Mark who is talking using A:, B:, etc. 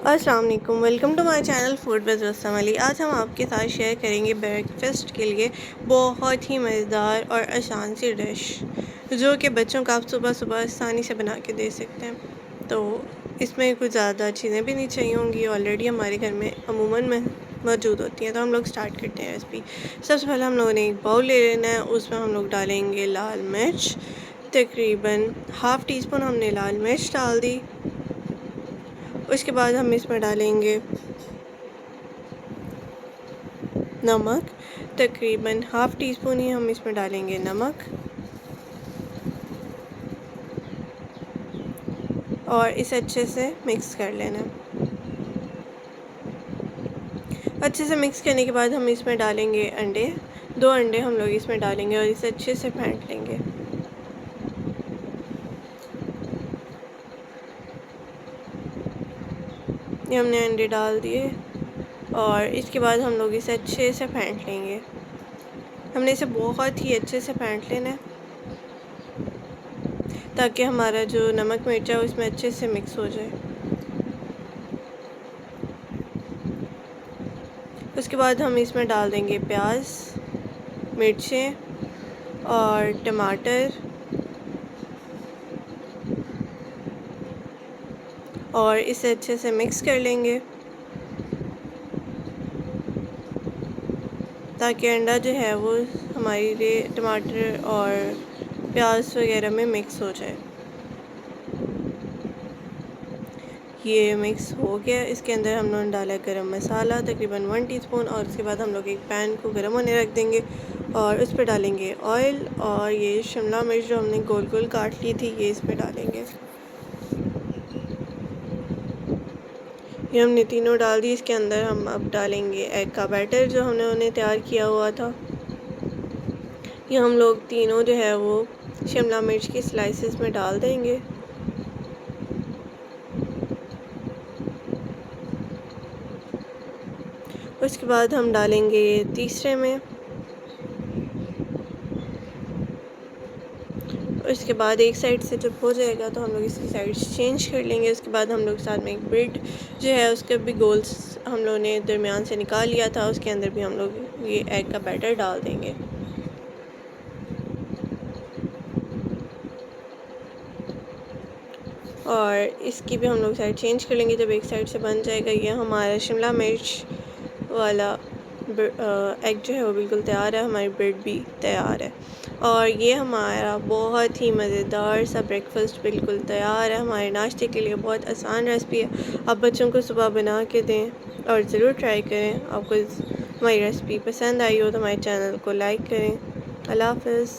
A: अस्सलाम वालेकुम, welcome to my channel food with Rasm Ali. आज हम आपके साथ शेयर करेंगे ब्रेकफास्ट के लिए बहुत ही मज़ेदार और आसान सी डिश जो कि बच्चों को आप सुबह सुबह आसानी से बना के दे सकते हैं। तो इसमें कुछ ज़्यादा चीज़ें भी नहीं चाहिए होंगी, ऑलरेडी हमारे घर में अमूमन में मौजूद होती हैं। तो हम लोग स्टार्ट करते हैं रेसिपी। सबसे पहले हम लोगों ने एक बाउल ले लेना है, उसमें हम लोग डालेंगे लाल मिर्च। तकरीबन हाफ़ टी स्पून हमने लाल मिर्च डाल दी। उसके बाद हम इसमें डालेंगे नमक। तकरीबन हाफ़ टी स्पून ही हम इसमें डालेंगे नमक, और इसे अच्छे से मिक्स कर लेना। अच्छे से मिक्स करने के बाद हम इसमें डालेंगे अंडे। 2 अंडे हम लोग इसमें डालेंगे और इसे अच्छे से फेंट लेंगे। ये हमने अंडे डाल दिए और इसके बाद हम लोग इसे अच्छे से फेंट लेंगे। हमने इसे बहुत ही अच्छे से फेंट लेना है ताकि हमारा जो नमक मिर्च है उसमें अच्छे से मिक्स हो जाए। उसके बाद हम इसमें डाल देंगे प्याज, मिर्चें और टमाटर, और इसे अच्छे से मिक्स कर लेंगे ताकि अंडा जो है वो हमारे टमाटर और प्याज वगैरह में मिक्स हो जाए। ये मिक्स हो गया। इसके अंदर हम लोगों ने डाला गरम मसाला तकरीबन 1 टीस्पून, और उसके बाद हम लोग एक पैन को गर्म होने रख देंगे और उस पर डालेंगे ऑयल, और ये शिमला मिर्च जो हमने गोल गोल काट ली थी ये इसमें डालेंगे। ये हमने तीनों डाल दी। इसके अंदर हम अब डालेंगे एग का बैटर जो हमने उन्हें तैयार किया हुआ था। ये हम लोग तीनों जो है वो शिमला मिर्च की स्लाइसेस में डाल देंगे। उसके बाद हम डालेंगे तीसरे में। उसके बाद एक साइड से जब हो जाएगा तो हम लोग इसकी साइड चेंज कर लेंगे। उसके बाद हम लोग साथ में एक ब्रेड जो है उसके भी गोल्स हम लोगों ने दरमियान से निकाल लिया था, उसके अंदर भी हम लोग ये एग का बैटर डाल देंगे। और इसकी भी हम लोग साइड चेंज कर लेंगे जब एक साइड से बन जाएगा। ये हमारा शिमला मिर्च वाला एग जो है वो बिल्कुल तैयार है, हमारी ब्रेड भी तैयार है, और ये हमारा बहुत ही मज़ेदार सा ब्रेकफास्ट बिल्कुल तैयार है। हमारे नाश्ते के लिए बहुत आसान रेसिपी है। आप बच्चों को सुबह बना के दें और ज़रूर ट्राई करें। आपको हमारी रेसिपी पसंद आई हो तो हमारे चैनल को लाइक करें। अल्लाह हाफ़िज़।